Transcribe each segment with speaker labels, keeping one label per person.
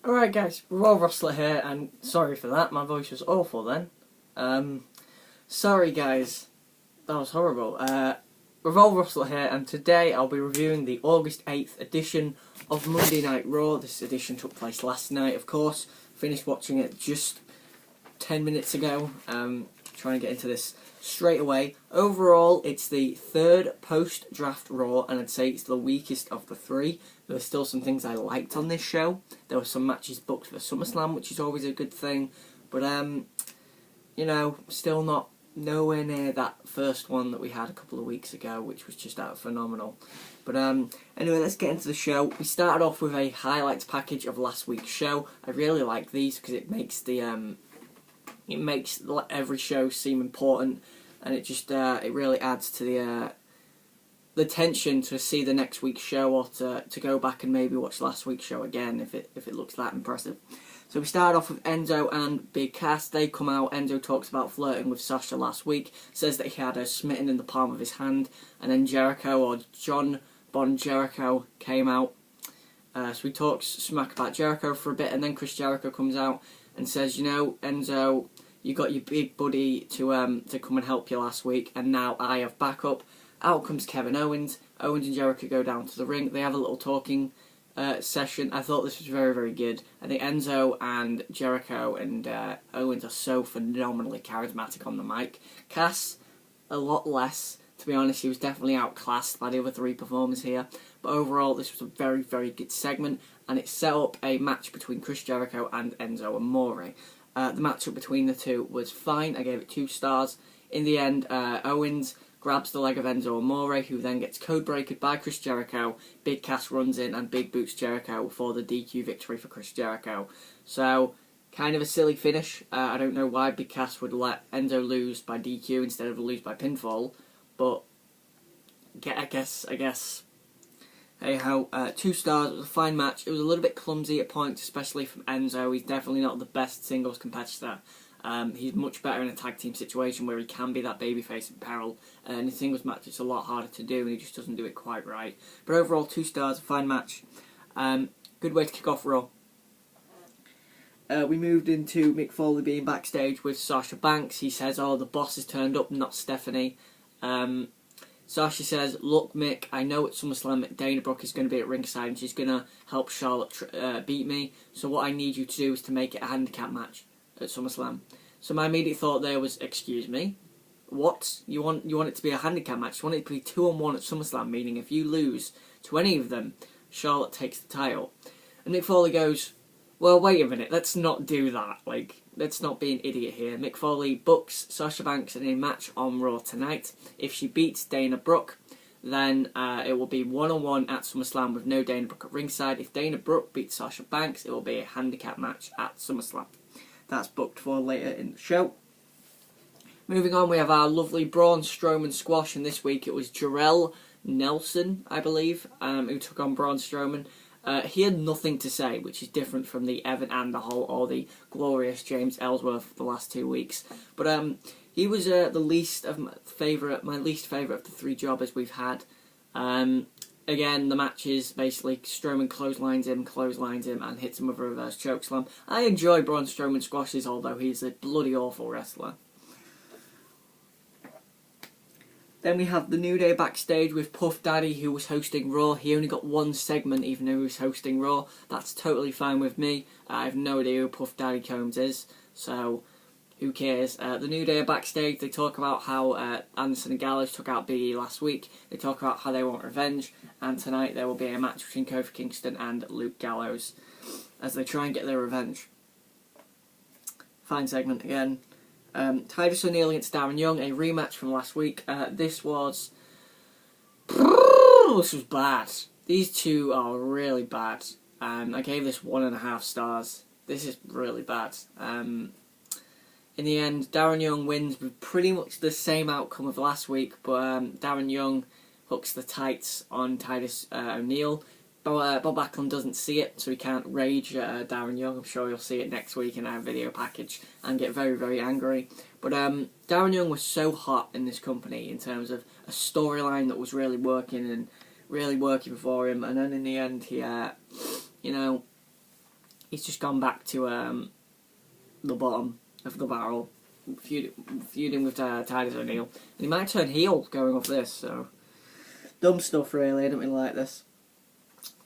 Speaker 1: Alright guys, Raw Wrestler here, and sorry for that, my voice was awful then. Sorry guys, that was horrible. Raw Wrestler here, and today I'll be reviewing the August 8th edition of Monday Night Raw. This edition took place last night, of course. Finished watching it just 10 minutes ago. Trying to get into this straight away. Overall, it's the third post-draft Raw, and I'd say it's the weakest of the three. There were still some things I liked on this show. There were some matches booked for SummerSlam, which is always a good thing. But, you know, still not nowhere near that first one that we had a couple of weeks ago, which was just phenomenal. But anyway, let's get into the show. We started off with a highlights package of last week's show. I really like these because it makes the it makes every show seem important, and it just it really adds to the tension to see the next week's show, or to go back and maybe watch last week's show again if it looks that impressive. So we start off with Enzo and Big Cass. They come out. Enzo talks about flirting with Sasha last week, says that he had her smitten in the palm of his hand, and then Jericho, or John Bon Jericho, came out. So he talks smack about Jericho for a bit, and then Chris Jericho comes out and says, you know, Enzo, you got your big buddy to come and help you last week, and now I have backup. Out comes Kevin Owens. Owens and Jericho go down to the ring. They have a little talking session. I thought this was very, very good. I think Enzo and Jericho and Owens are so phenomenally charismatic on the mic. Cass, a lot less. To be honest, he was definitely outclassed by the other three performers here. But overall, this was a very, very good segment, and it set up a match between Chris Jericho and Enzo Amore. The matchup between the two was fine. I gave it 2 stars. In the end, Owens grabs the leg of Enzo Amore, who then gets code-breakered by Chris Jericho. Big Cass runs in and big boots Jericho for the DQ victory for Chris Jericho. So, kind of a silly finish. I don't know why Big Cass would let Enzo lose by DQ instead of lose by pinfall, but I guess. Hey ho, 2 stars. It was a fine match. It was a little bit clumsy at points, especially from Enzo. He's definitely not the best singles competitor. He's much better in a tag team situation where he can be that babyface in peril. In a singles match, it's a lot harder to do, and he just doesn't do it quite right. But overall, 2 stars, a fine match. Good way to kick off Raw. We moved into Mick Foley being backstage with Sasha Banks. He says, oh, the boss has turned up, not Stephanie. Sasha says, look Mick, I know at SummerSlam Dana Brooke is going to be at ringside and she's going to help Charlotte beat me, so what I need you to do is to make it a handicap match at SummerSlam. So my immediate thought there was, excuse me, what? You want it to be a handicap match? You want it to be 2-on-1 at SummerSlam, meaning if you lose to any of them, Charlotte takes the title. And Mick Foley goes, well, wait a minute, let's not do that. Like, let's not be an idiot here. Mick Foley books Sasha Banks in a match on Raw tonight. If she beats Dana Brooke, then it will be 1-on-1 at SummerSlam with no Dana Brooke at ringside. If Dana Brooke beats Sasha Banks, it will be a handicap match at SummerSlam. That's booked for later in the show. Moving on, we have our lovely Braun Strowman squash, and this week it was Jarrell Nelson, I believe, who took on Braun Strowman. He had nothing to say, which is different from the Evan Anderhol or the glorious James Ellsworth of the last 2 weeks. But he was my least favourite of the 3 jobbers we've had. Again, the match is basically Strowman clotheslines him, and hits him with a reverse chokeslam. I enjoy Braun Strowman squashes, although he's a bloody awful wrestler. Then we have the New Day backstage with Puff Daddy, who was hosting Raw. He only got 1 segment, even though he was hosting Raw. That's totally fine with me. I have no idea who Puff Daddy Combs is, so who cares? The New Day are backstage. They talk about how Anderson and Gallows took out Big E last week. They talk about how they want revenge, and tonight there will be a match between Kofi Kingston and Luke Gallows as they try and get their revenge. Fine segment again. Titus O'Neil against Darren Young, a rematch from last week. This was bad. These two are really bad. I gave this 1.5 stars. This is really bad. In the end, Darren Young wins with pretty much the same outcome of last week, but Darren Young hooks the tights on Titus O'Neil. Bob Backlund doesn't see it, so he can't rage at Darren Young. I'm sure you'll see it next week in our video package and get very, very angry. But Darren Young was so hot in this company in terms of a storyline that was really working for him, and then in the end he he's just gone back to the bottom of the barrel, feuding with Titus O'Neil. And he might turn heel going off this, so dumb stuff really, I don't really like this.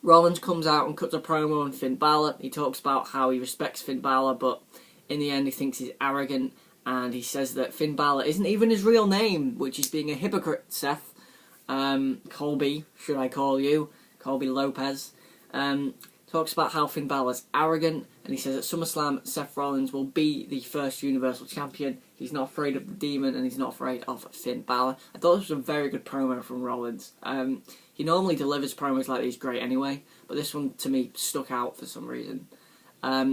Speaker 1: Rollins comes out and cuts a promo on Finn Balor. He talks about how he respects Finn Balor, but in the end he thinks he's arrogant, and he says that Finn Balor isn't even his real name, which is being a hypocrite, Seth. Colby, should I call you? Colby Lopez. Talks about how Finn Balor's arrogant, and he says at SummerSlam Seth Rollins will be the first Universal Champion. He's not afraid of the Demon, and he's not afraid of Finn Balor. I thought this was a very good promo from Rollins. He normally delivers promos like these great anyway, but this one to me stuck out for some reason.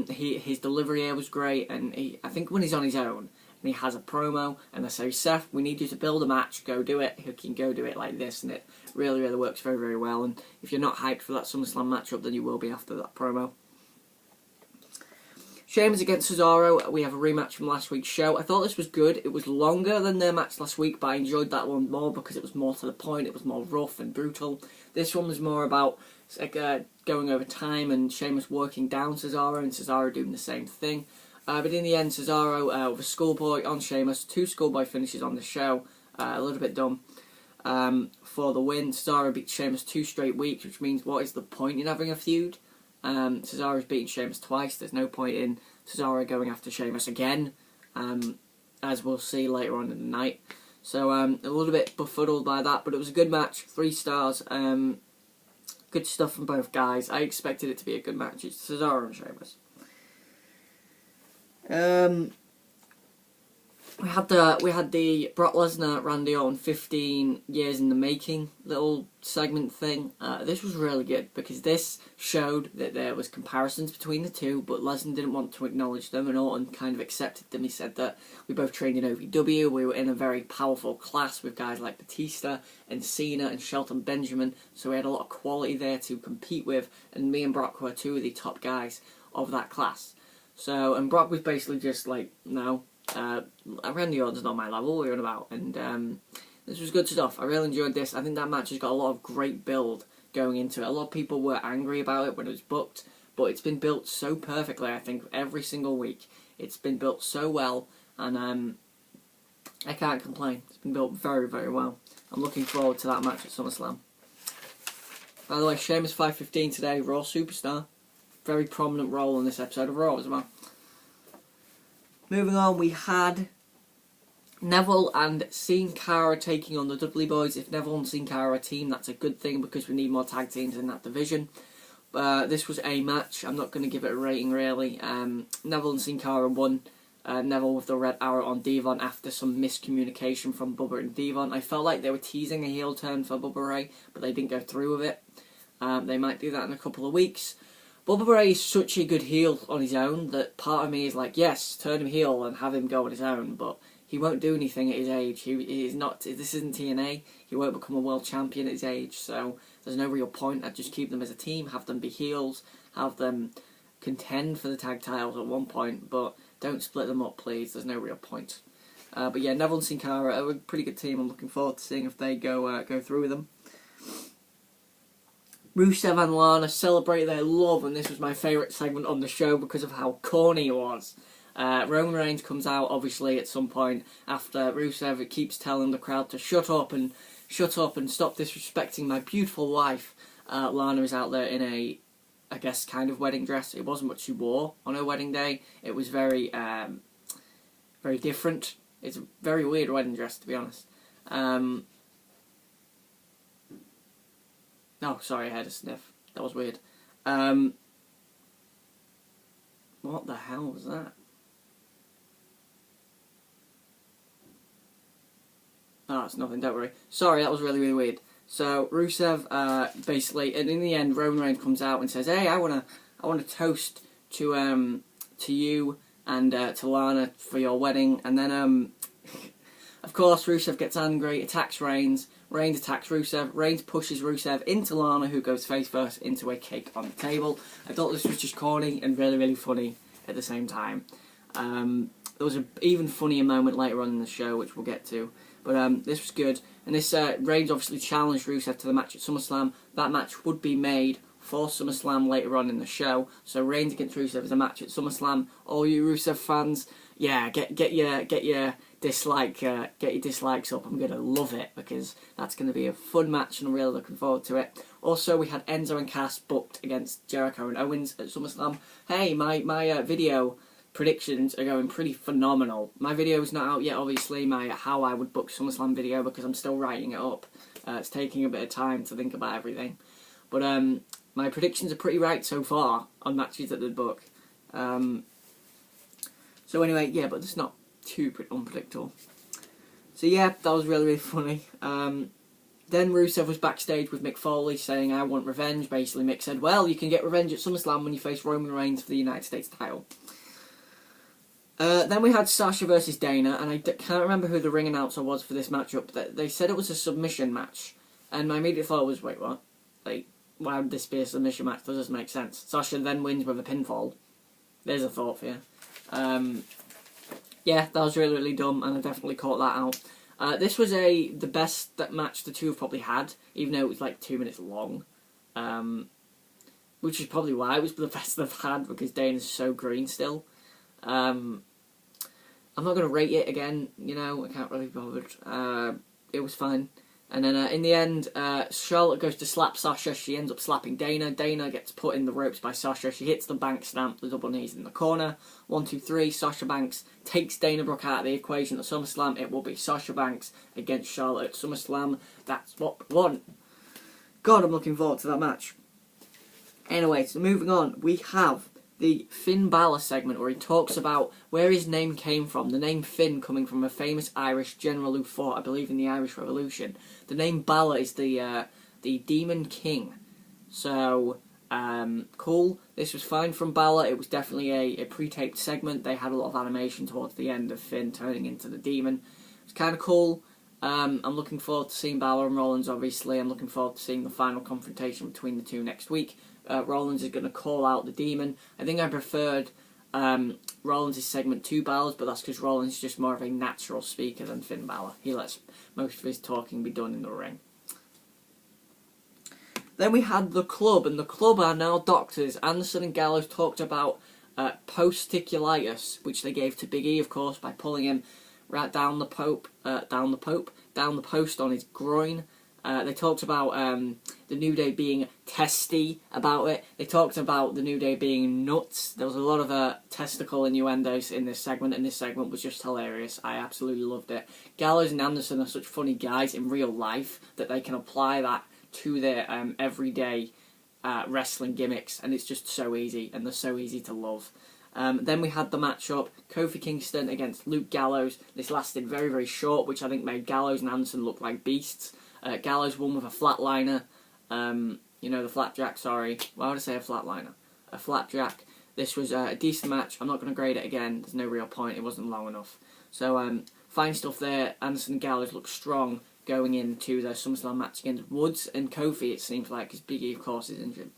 Speaker 1: His delivery here was great, and I think when he's on his own and he has a promo and they say, Seth, we need you to build a match, go do it, he can go do it like this, and it really, really works very, very well. And if you're not hyped for that SummerSlam matchup, then you will be after that promo. Sheamus against Cesaro, we have a rematch from last week's show. I thought this was good. It was longer than their match last week, but I enjoyed that one more because it was more to the point, it was more rough and brutal. This one was more about going over time and Sheamus working down Cesaro and Cesaro doing the same thing. But in the end, Cesaro with a schoolboy on Sheamus, 2 schoolboy finishes on the show, a little bit dumb, for the win. Cesaro beat Sheamus 2 straight weeks, which means what is the point in having a feud? Cesaro's beaten Sheamus twice. There's no point in Cesaro going after Sheamus again, as we'll see later on in the night. So a little bit befuddled by that, but it was a good match. 3 stars. Good stuff from both guys. I expected it to be a good match. It's Cesaro and Sheamus. We had the Brock Lesnar Randy Orton 15 years in the making little segment thing. This was really good because this showed that there was comparisons between the two, but Lesnar didn't want to acknowledge them, and Orton kind of accepted them. He said that we both trained in OVW, we were in a very powerful class with guys like Batista and Cena and Shelton Benjamin, so we had a lot of quality there to compete with, and me and Brock were 2 of the top guys of that class. So, and Brock was basically just like, no, Randy Orton's not my level, we're on about, and this was good stuff. I really enjoyed this. I think that match has got a lot of great build going into it. A lot of people were angry about it when it was booked, but it's been built so perfectly, I think, every single week. It's been built so well, and I can't complain. It's been built very, very well. I'm looking forward to that match at SummerSlam. By the way, Sheamus 515 today, Raw Superstar. Very prominent role in this episode of Raw as well. Moving on, we had Neville and Sin Cara taking on the Dudley Boys. If Neville and Sin Cara are a team, that's a good thing because we need more tag teams in that division. This was a match. I'm not going to give it a rating really. Neville and Sin Cara won. Neville with the red arrow on Devon after some miscommunication from Bubba and Devon. I felt like they were teasing a heel turn for Bubba Ray, but they didn't go through with it. They might do that in a couple of weeks. Bubba Ray is such a good heel on his own that part of me is like, yes, turn him heel and have him go on his own, but he won't do anything at his age. He is not. This isn't TNA. He won't become a world champion at his age, so there's no real point. I'd just keep them as a team, have them be heels, have them contend for the tag titles at one point, but don't split them up, please. There's no real point. But yeah, Neville and Sin Cara are a pretty good team. I'm looking forward to seeing if they go through with them. Rusev and Lana celebrate their love, and this was my favourite segment on the show because of how corny it was. Roman Reigns comes out, obviously, at some point after Rusev keeps telling the crowd to shut up and stop disrespecting my beautiful wife. Lana is out there in a, I guess, kind of wedding dress. It wasn't what she wore on her wedding day. It was very, very different. It's a very weird wedding dress, to be honest. Oh, sorry, I had a sniff. That was weird. What the hell was that? Oh, it's nothing, don't worry. Sorry, that was really, really weird. So, Rusev, basically, and in the end, Roman Reigns comes out and says, hey, I wanna toast to you and to Lana for your wedding. And then, of course, Rusev gets angry, attacks Reigns. Reigns attacks Rusev. Reigns pushes Rusev into Lana, who goes face first into a cake on the table. I thought this was just corny and really, really funny at the same time. There was an even funnier moment later on in the show, which we'll get to. But this was good. And this Reigns obviously challenged Rusev to the match at SummerSlam. That match would be made for SummerSlam later on in the show. So Reigns against Rusev is a match at SummerSlam. All you Rusev fans, yeah, get your dislikes up. I'm gonna love it because that's gonna be a fun match and I'm really looking forward to it. Also, we had Enzo and Cass booked against Jericho and Owens at SummerSlam. Hey, my video predictions are going pretty phenomenal. My video is not out yet, obviously, my how I would book SummerSlam video, because I'm still writing it up. It's taking a bit of time to think about everything. But my predictions are pretty right so far on matches that they'd book. So anyway, yeah, but it's not too unpredictable. So yeah, that was really, really funny. Then Rusev was backstage with Mick Foley saying, I want revenge. Basically, Mick said, well, you can get revenge at SummerSlam when you face Roman Reigns for the United States title. Then we had Sasha versus Dana, and I can't remember who the ring announcer was for this matchup. They said it was a submission match, and my immediate thought was, wait, what? Like, why would this be a submission match? That doesn't make sense. Sasha then wins with a pinfall. There's a thought for you. Yeah, that was really, really dumb, and I definitely caught that out. This was the best match the two have probably had, even though it was like 2 minutes long. Which is probably why it was the best they've had, because Dana's so green still. I'm not going to rate it again, you know, I can't really be bothered. It was fine. And then in the end, Charlotte goes to slap Sasha. She ends up slapping Dana. Dana gets put in the ropes by Sasha. She hits the bank stamp, the double knees in the corner. 1, 2, 3. Sasha Banks takes Dana Brooke out of the equation at SummerSlam. It will be Sasha Banks against Charlotte at SummerSlam. That's what we want. God, I'm looking forward to that match. Anyway, so moving on, we have the Finn Balor segment where he talks about where his name came from. The name Finn coming from a famous Irish general who fought, I believe, in the Irish Revolution. The name Balor is the Demon King. So, cool. This was fine from Balor. It was definitely a pre-taped segment. They had a lot of animation towards the end of Finn turning into the demon. It's kind of cool. I'm looking forward to seeing Balor and Rollins, obviously. I'm looking forward to seeing the final confrontation between the two next week. Rollins is going to call out the demon. I think I preferred Rollins' segment to Balor's, but that's because Rollins is just more of a natural speaker than Finn Balor. He lets most of his talking be done in the ring. Then we had the Club, and the Club are now doctors. Anderson and Gallows talked about posticulitis, which they gave to Big E, of course, by pulling him right down the post on his groin. They talked about the New Day being testy about it. They talked about the New Day being nuts. There was a lot of testicle innuendos in this segment, and this segment was just hilarious. I absolutely loved it. Gallows and Anderson are such funny guys in real life that they can apply that to their everyday wrestling gimmicks, and it's just so easy, and they're so easy to love. Then we had the matchup, Kofi Kingston against Luke Gallows. This lasted very, very short, which I think made Gallows and Anderson look like beasts. Gallows won with a flatliner. You know, the flapjack, sorry. Why would I say a flatliner? A flapjack. This was a decent match. I'm not going to grade it again. There's no real point. It wasn't long enough. So, fine stuff there. Anderson and Gallows look strong going into their SummerSlam match against Woods and Kofi, it seems like, because Big E, of course, is injured.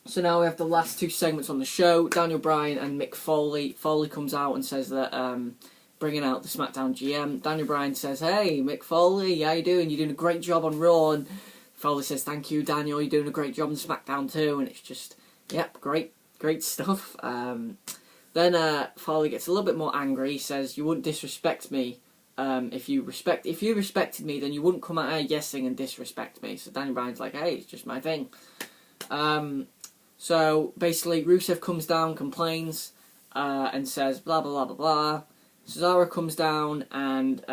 Speaker 1: So now we have the last two segments on the show. Daniel Bryan and Mick Foley. Foley comes out and says that, bringing out the SmackDown GM. Daniel Bryan says, hey, Mick Foley, how you doing? You're doing a great job on Raw. And Foley says, thank you, Daniel. You're doing a great job on SmackDown too. And it's just, yep, great stuff. Then Foley gets a little bit more angry. He says, you wouldn't disrespect me. If you respected me, then you wouldn't come out here yesing and disrespect me. So Daniel Bryan's like, hey, it's just my thing. So basically, Rusev comes down, complains, and says blah blah blah blah blah. Cesaro comes down and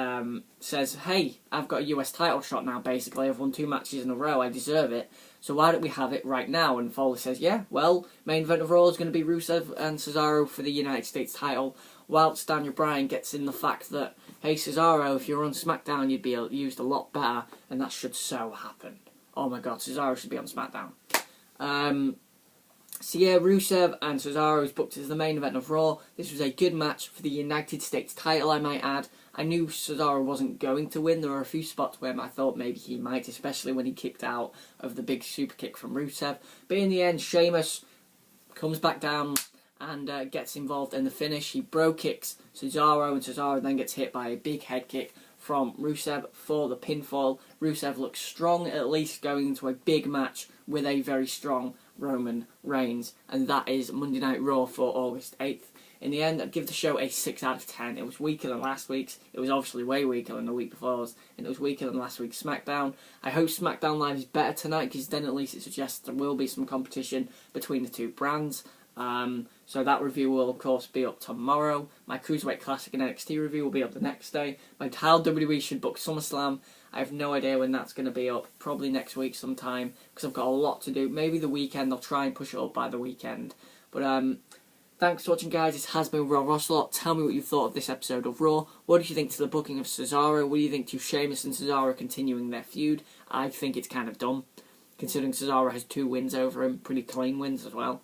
Speaker 1: says, hey, I've got a US title shot now, basically. I've won 2 matches in a row, I deserve it. So why don't we have it right now? And Foley says, yeah, well, main event of Raw is going to be Rusev and Cesaro for the United States title, whilst Daniel Bryan gets in the fact that, hey, Cesaro, if you were on SmackDown, you'd be used a lot better, and that should so happen. Oh my god, Cesaro should be on SmackDown. So yeah, Rusev and Cesaro is booked as the main event of Raw. This was a good match for the United States title, I might add. I knew Cesaro wasn't going to win. There were a few spots where I thought maybe he might, especially when he kicked out of the big super kick from Rusev. But in the end, Sheamus comes back down and gets involved in the finish. He bro kicks Cesaro, and Cesaro then gets hit by a big head kick from Rusev for the pinfall. Rusev looks strong, at least going into a big match with a very strong Roman Reigns, and that is Monday Night Raw for August 8th. In the end, I'd give the show a 6 out of 10. It was weaker than last week's. It was obviously way weaker than the week before's, and it was weaker than last week's SmackDown. I hope SmackDown Live is better tonight, because then at least it suggests there will be some competition between the two brands. So that review will, of course, be up tomorrow. My Cruiserweight Classic and NXT review will be up the next day. My How WWE should book SummerSlam, I have no idea when that's going to be up. Probably next week sometime, because I've got a lot to do. Maybe the weekend. I'll try and push it up by the weekend. But thanks for watching, guys. This has been Raw Rosslot. Tell me what you thought of this episode of Raw. What did you think to the booking of Cesaro? What do you think to Sheamus and Cesaro continuing their feud? I think it's kind of dumb, considering Cesaro has 2 wins over him. Pretty clean wins as well.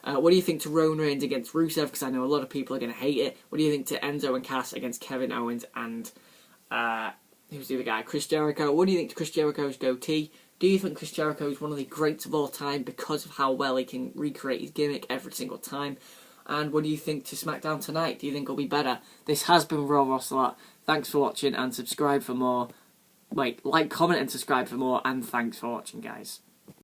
Speaker 1: What do you think to Roman Reigns against Rusev? Because I know a lot of people are going to hate it. What do you think to Enzo and Cass against Kevin Owens and who's the other guy? Chris Jericho. What do you think to Chris Jericho's goatee? Do you think Chris Jericho is one of the greats of all time because of how well he can recreate his gimmick every single time? And what do you think to SmackDown tonight? Do you think it'll be better? This has been Raw Rosslot. Thanks for watching, and subscribe for more. Like, comment and subscribe for more, and thanks for watching, guys.